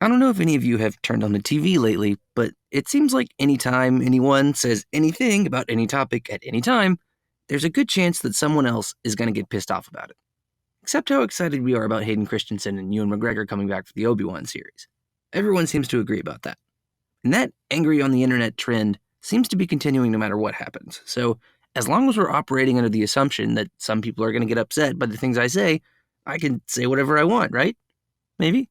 I don't know if any of you have turned on the TV lately, but it seems like anytime anyone says anything about any topic at any time, there's a good chance that someone else is going to get pissed off about it. Except how excited we are about Hayden Christensen and Ewan McGregor coming back for the Obi-Wan series. Everyone seems to agree about that. And that angry on the internet trend seems to be continuing no matter what happens. So, as long as we're operating under the assumption that some people are going to get upset by the things I say, I can say whatever I want, right? Maybe?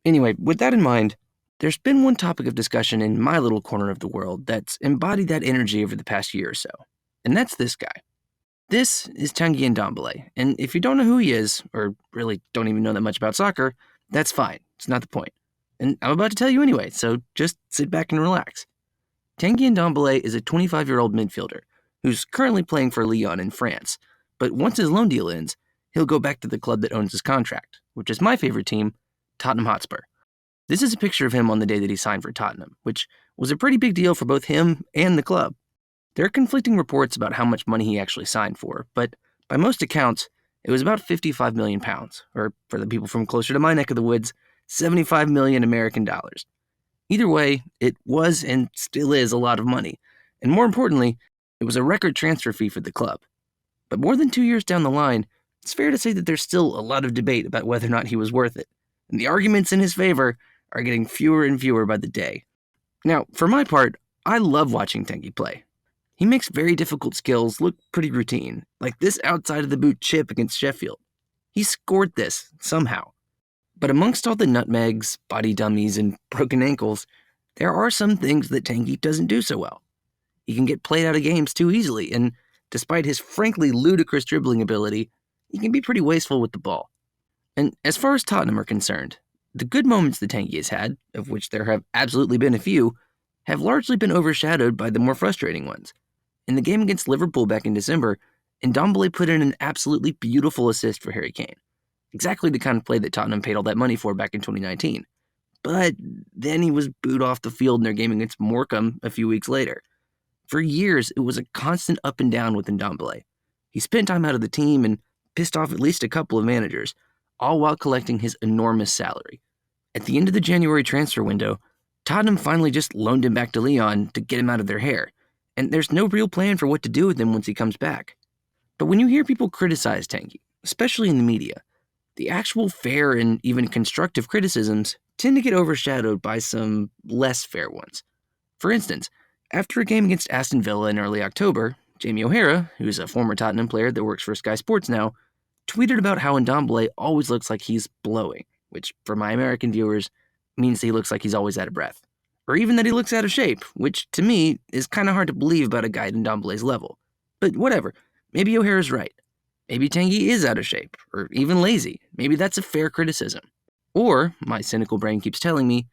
Anyway, with that in mind, there's been one topic of discussion in my little corner of the world that's embodied that energy over the past year or so. And that's this guy. This is Tanguy Ndombele, and if you don't know who he is, or really don't even know that much about soccer, that's fine. It's not the point. And I'm about to tell you anyway, so just sit back and relax. Tanguy Ndombele is a 25-year-old midfielder who's currently playing for Lyon in France, but once his loan deal ends, he'll go back to the club that owns his contract, which is my favorite team, Tottenham Hotspur. This is a picture of him on the day that he signed for Tottenham, which was a pretty big deal for both him and the club. There are conflicting reports about how much money he actually signed for, but by most accounts, it was about £55 million, or for the people from closer to my neck of the woods, 75 million American dollars. Either way, it was and still is a lot of money, and more importantly, it was a record transfer fee for the club. But more than 2 years down the line, it's fair to say that there's still a lot of debate about whether or not he was worth it, and the arguments in his favor are getting fewer and fewer by the day. Now, for my part, I love watching Tanguy play. He makes very difficult skills look pretty routine, like this outside-of-the-boot chip against Sheffield. He scored this, somehow. But amongst all the nutmegs, body dummies, and broken ankles, there are some things that Tanguy doesn't do so well. He can get played out of games too easily, and despite his frankly ludicrous dribbling ability, he can be pretty wasteful with the ball. And as far as Tottenham are concerned, the good moments that Tanguy has had, of which there have absolutely been a few, have largely been overshadowed by the more frustrating ones. In the game against Liverpool back in December, Ndombele put in an absolutely beautiful assist for Harry Kane. Exactly the kind of play that Tottenham paid all that money for back in 2019. But then he was booed off the field in their game against Morecambe a few weeks later. For years, it was a constant up and down with Ndombele. He spent time out of the team and pissed off at least a couple of managers, all while collecting his enormous salary. At the end of the January transfer window, Tottenham finally just loaned him back to Lyon to get him out of their hair, and there's no real plan for what to do with him once he comes back. But when you hear people criticize Tanguy, especially in the media, the actual fair and even constructive criticisms tend to get overshadowed by some less fair ones. For instance, after a game against Aston Villa in early October, Jamie O'Hara, who's a former Tottenham player that works for Sky Sports now, tweeted about how Ndombele always looks like he's blowing, which, for my American viewers, means he looks like he's always out of breath. Or even that he looks out of shape, which, to me, is kind of hard to believe about a guy at Ndombele's level. But whatever, maybe O'Hara's right. Maybe Tanguy is out of shape, or even lazy. Maybe that's a fair criticism. Or, my cynical brain keeps telling me,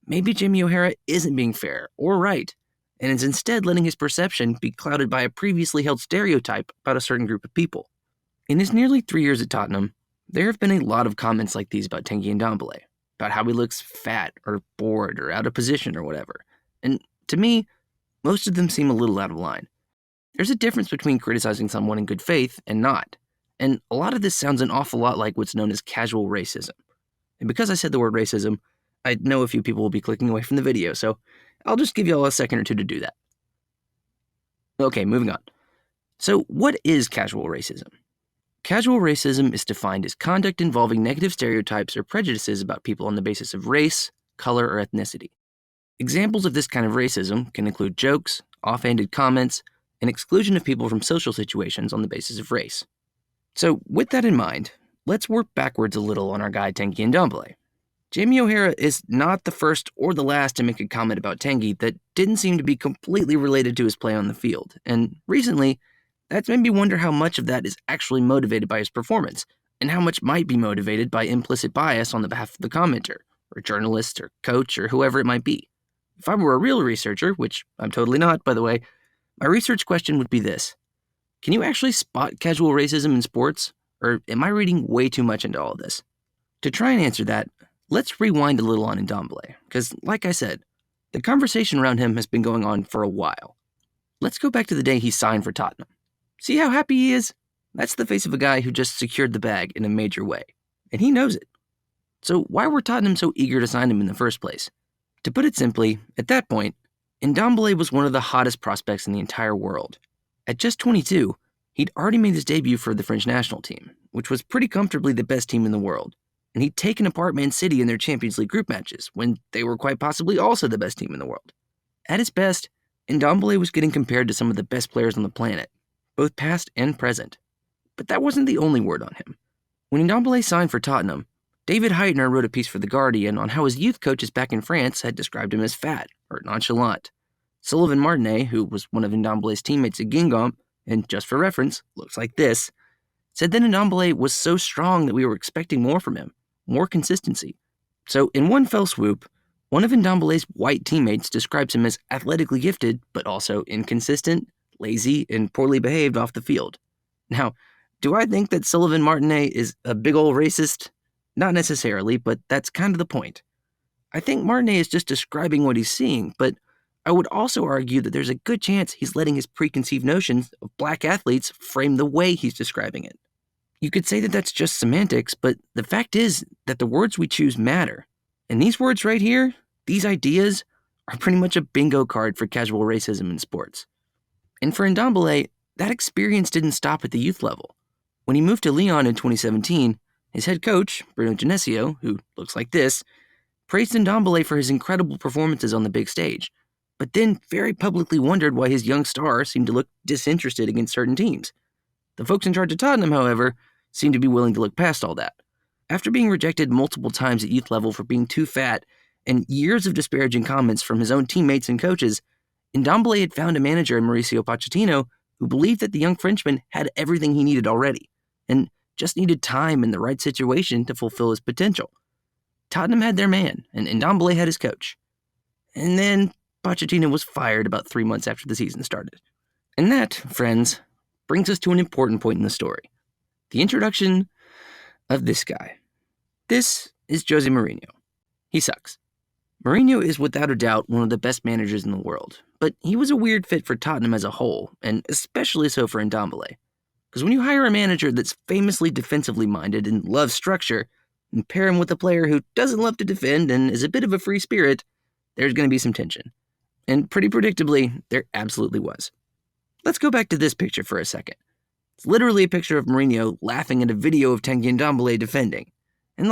maybe Jamie O'Hara isn't being fair or right, and is instead letting his perception be clouded by a previously held stereotype about a certain group of people. In his nearly 3 years at Tottenham, there have been a lot of comments like these about Tanguy Ndombele, about how he looks fat or bored or out of position or whatever. And to me, most of them seem a little out of line. There's a difference between criticizing someone in good faith and not. And a lot of this sounds an awful lot like what's known as casual racism. And because I said the word racism, I know a few people will be clicking away from the video, so I'll just give you all a second or two to do that. Okay, moving on. So what is casual racism? Casual racism is defined as conduct involving negative stereotypes or prejudices about people on the basis of race, color, or ethnicity. Examples of this kind of racism can include jokes, offhanded comments, and exclusion of people from social situations on the basis of race. So, with that in mind, let's work backwards a little on our guy Tanguy Ndombele. Jamie O'Hara is not the first or the last to make a comment about Tanguy that didn't seem to be completely related to his play on the field, and recently, that's made me wonder how much of that is actually motivated by his performance, and how much might be motivated by implicit bias on the behalf of the commenter, or journalist, or coach, or whoever it might be. If I were a real researcher, which I'm totally not, by the way, my research question would be this. Can you actually spot casual racism in sports, or am I reading way too much into all of this? To try and answer that, let's rewind a little on Ndombele, because, like I said, the conversation around him has been going on for a while. Let's go back to the day he signed for Tottenham. See how happy he is? That's the face of a guy who just secured the bag in a major way, and he knows it. So why were Tottenham so eager to sign him in the first place? To put it simply, at that point, Ndombele was one of the hottest prospects in the entire world. At just 22, he'd already made his debut for the French national team, which was pretty comfortably the best team in the world, and he'd taken apart Man City in their Champions League group matches when they were quite possibly also the best team in the world. At his best, Ndombele was getting compared to some of the best players on the planet, both past and present. But that wasn't the only word on him. When Ndombele signed for Tottenham, David Heitner wrote a piece for The Guardian on how his youth coaches back in France had described him as fat or nonchalant. Sullivan Martinet, who was one of Ndombele's teammates at Guingamp, and just for reference, looks like this, said that Ndombele was so strong that we were expecting more from him, more consistency. So in one fell swoop, one of Ndombele's white teammates describes him as athletically gifted, but also inconsistent, lazy, and poorly behaved off the field. Now, do I think that Sullivan Martinet is a big ol' racist? Not necessarily, but that's kind of the point. I think Martinet is just describing what he's seeing, but I would also argue that there's a good chance he's letting his preconceived notions of black athletes frame the way he's describing it. You could say that that's just semantics, but the fact is that the words we choose matter. And these words right here, these ideas, are pretty much a bingo card for casual racism in sports. And for Ndombele, that experience didn't stop at the youth level. When he moved to Lyon in 2017, his head coach, Bruno Genesio, who looks like this, praised Ndombele for his incredible performances on the big stage, but then very publicly wondered why his young star seemed to look disinterested against certain teams. The folks in charge of Tottenham, however, seemed to be willing to look past all that. After being rejected multiple times at youth level for being too fat and years of disparaging comments from his own teammates and coaches, Ndombele had found a manager in Mauricio Pochettino who believed that the young Frenchman had everything he needed already, and just needed time and the right situation to fulfill his potential. Tottenham had their man, and Ndombele had his coach. And then Pochettino was fired about 3 months after the season started. And that, friends, brings us to an important point in the story. The introduction of this guy. This is Jose Mourinho. He sucks. Mourinho is without a doubt one of the best managers in the world, but he was a weird fit for Tottenham as a whole, and especially so for Ndombele. Because when you hire a manager that's famously defensively minded and loves structure, and pair him with a player who doesn't love to defend and is a bit of a free spirit, there's going to be some tension. And pretty predictably, there absolutely was. Let's go back to this picture for a second. It's literally a picture of Mourinho laughing at a video of Tanguy Ndombele defending. And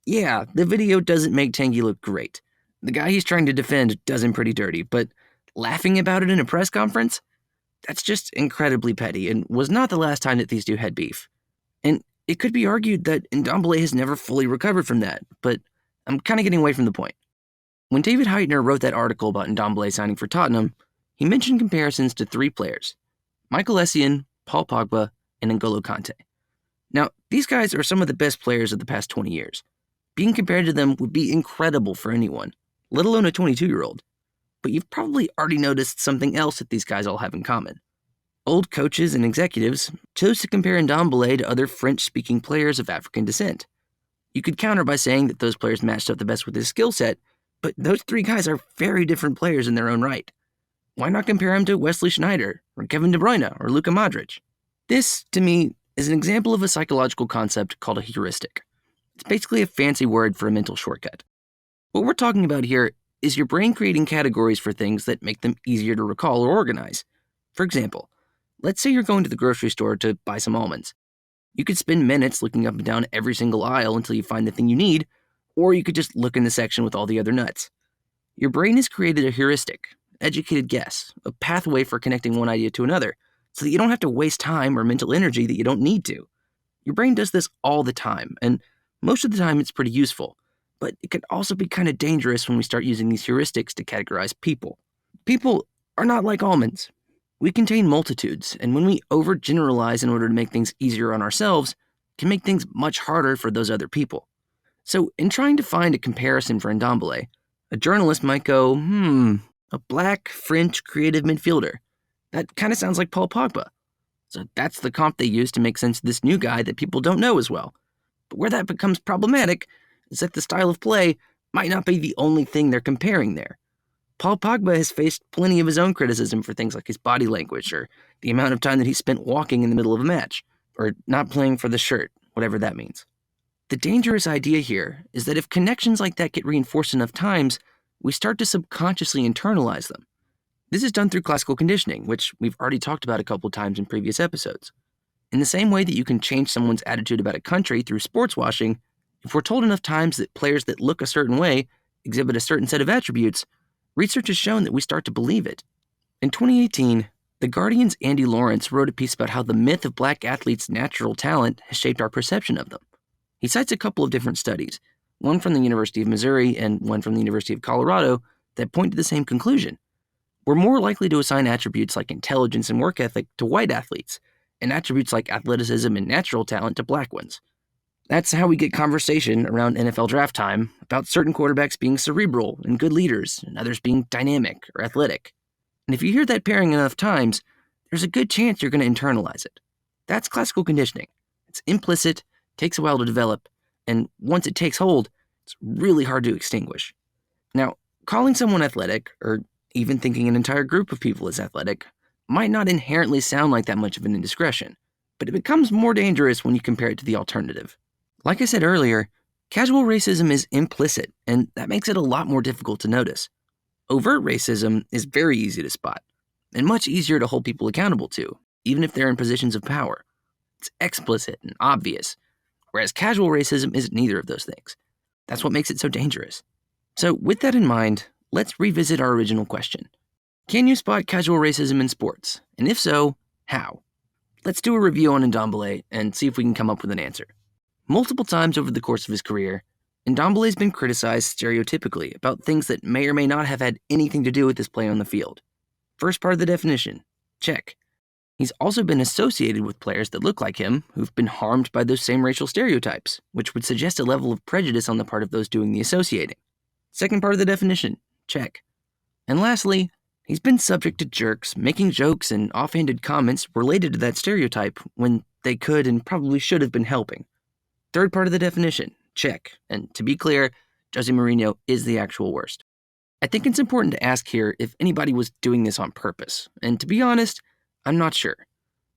yeah, the video doesn't make Tanguy look great. The guy he's trying to defend does him pretty dirty, but laughing about it in a press conference? That's just incredibly petty and was not the last time that these two had beef. And it could be argued that Ndombele has never fully recovered from that, but I'm kind of getting away from the point. When David Heitner wrote that article about Ndombele signing for Tottenham, he mentioned comparisons to 3 players: Michael Essien, Paul Pogba, and N'Golo Kante. Now, these guys are some of the best players of the past 20 years. Being compared to them would be incredible for anyone, let alone a 22-year-old. But you've probably already noticed something else that these guys all have in common. Old coaches and executives chose to compare Ndombele to other French-speaking players of African descent. You could counter by saying that those players matched up the best with his skill set, but those 3 guys are very different players in their own right. Why not compare him to Wesley Sneijder, or Kevin De Bruyne, or Luka Modric? This, to me, is an example of a psychological concept called a heuristic. It's basically a fancy word for a mental shortcut. What we're talking about here is your brain creating categories for things that make them easier to recall or organize. For example, let's say you're going to the grocery store to buy some almonds. You could spend minutes looking up and down every single aisle until you find the thing you need, or you could just look in the section with all the other nuts. Your brain has created a heuristic, educated guess, a pathway for connecting one idea to another, so that you don't have to waste time or mental energy that you don't need to. Your brain does this all the time, and most of the time it's pretty useful, but it can also be kind of dangerous when we start using these heuristics to categorize people. People are not like almonds. We contain multitudes, and when we overgeneralize in order to make things easier on ourselves, it can make things much harder for those other people. So in trying to find a comparison for Ndombele, a journalist might go, a black French creative midfielder. That kind of sounds like Paul Pogba. So that's the comp they use to make sense of this new guy that people don't know as well. But where that becomes problematic is that the style of play might not be the only thing they're comparing there. Paul Pogba has faced plenty of his own criticism for things like his body language or the amount of time that he spent walking in the middle of a match, or not playing for the shirt, whatever that means. The dangerous idea here is that if connections like that get reinforced enough times, we start to subconsciously internalize them. This is done through classical conditioning, which we've already talked about a couple times in previous episodes. In the same way that you can change someone's attitude about a country through sports washing, if we're told enough times that players that look a certain way exhibit a certain set of attributes, research has shown that we start to believe it. In 2018, The Guardian's Andy Lawrence wrote a piece about how the myth of black athletes' natural talent has shaped our perception of them. He cites a couple of different studies, one from the University of Missouri and one from the University of Colorado, that point to the same conclusion. We're more likely to assign attributes like intelligence and work ethic to white athletes, and attributes like athleticism and natural talent to black ones. That's how we get conversation around NFL draft time about certain quarterbacks being cerebral and good leaders, and others being dynamic or athletic. And if you hear that pairing enough times, there's a good chance you're going to internalize it. That's classical conditioning. It's implicit, takes a while to develop, and once it takes hold, it's really hard to extinguish. Now, calling someone athletic, or even thinking an entire group of people is athletic, might not inherently sound like that much of an indiscretion, but it becomes more dangerous when you compare it to the alternative. Like I said earlier, casual racism is implicit, and that makes it a lot more difficult to notice. Overt racism is very easy to spot, and much easier to hold people accountable to, even if they're in positions of power. It's explicit and obvious, whereas casual racism isn't neither of those things. That's what makes it so dangerous. So with that in mind, let's revisit our original question. Can you spot casual racism in sports? And if so, how? Let's do a review on Ndombele and see if we can come up with an answer. Multiple times over the course of his career, Ndombele's been criticized stereotypically about things that may or may not have had anything to do with his play on the field. First part of the definition, check. He's also been associated with players that look like him who've been harmed by those same racial stereotypes, which would suggest a level of prejudice on the part of those doing the associating. Second part of the definition, check. And lastly, he's been subject to jerks making jokes and offhanded comments related to that stereotype when they could and probably should have been helping. Third part of the definition, check. And to be clear, Jose Mourinho is the actual worst. I think it's important to ask here if anybody was doing this on purpose. And to be honest, I'm not sure.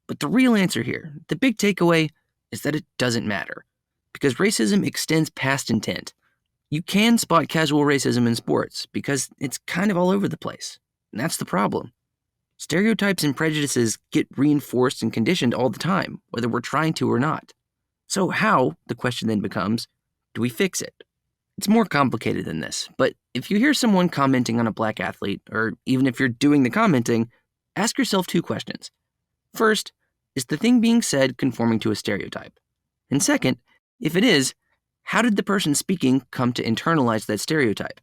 But the real answer here, the big takeaway, is that it doesn't matter. Because racism extends past intent. You can spot casual racism in sports because it's kind of all over the place. And that's the problem. Stereotypes and prejudices get reinforced and conditioned all the time, whether we're trying to or not. So how, the question then becomes, do we fix it? It's more complicated than this, but if you hear someone commenting on a black athlete, or even if you're doing the commenting, ask yourself two questions. First, is the thing being said conforming to a stereotype? And second, if it is, how did the person speaking come to internalize that stereotype?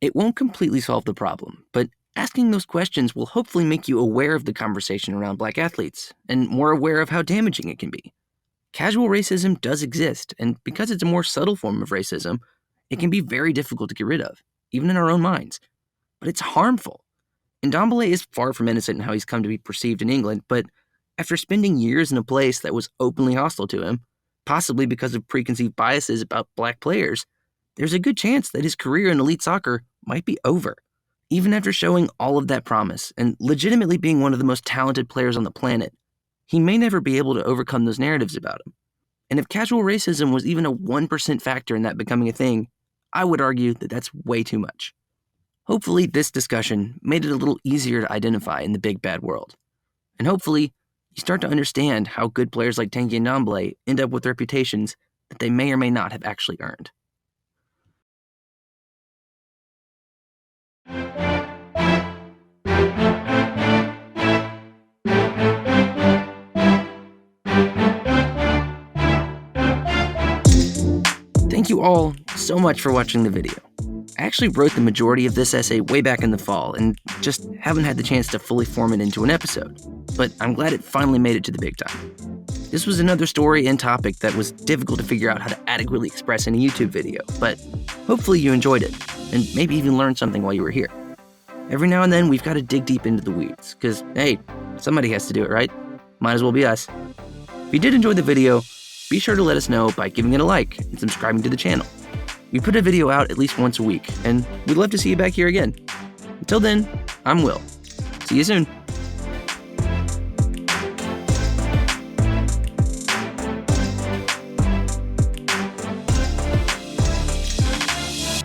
It won't completely solve the problem, but asking those questions will hopefully make you aware of the conversation around black athletes, and more aware of how damaging it can be. Casual racism does exist, and because it's a more subtle form of racism, it can be very difficult to get rid of, even in our own minds. But it's harmful. Ndombele is far from innocent in how he's come to be perceived in England, but after spending years in a place that was openly hostile to him, possibly because of preconceived biases about black players, there's a good chance that his career in elite soccer might be over. Even after showing all of that promise and legitimately being one of the most talented players on the planet, he may never be able to overcome those narratives about him. And if casual racism was even a 1% factor in that becoming a thing, I would argue that that's way too much. Hopefully this discussion made it a little easier to identify in the big bad world. And hopefully you start to understand how good players like Tanguy Ndombele end up with reputations that they may or may not have actually earned. Thank you all so much for watching the video. I actually wrote the majority of this essay way back in the fall and just haven't had the chance to fully form it into an episode, but I'm glad it finally made it to the big time. This was another story and topic that was difficult to figure out how to adequately express in a YouTube video, but hopefully you enjoyed it, and maybe even learned something while you were here. Every now and then we've got to dig deep into the weeds, because hey, somebody has to do it, right? Might as well be us. If you did enjoy the video, be sure to let us know by giving it a like and subscribing to the channel. We put a video out at least once a week, and we'd love to see you back here again. Until then, I'm Will. See you soon.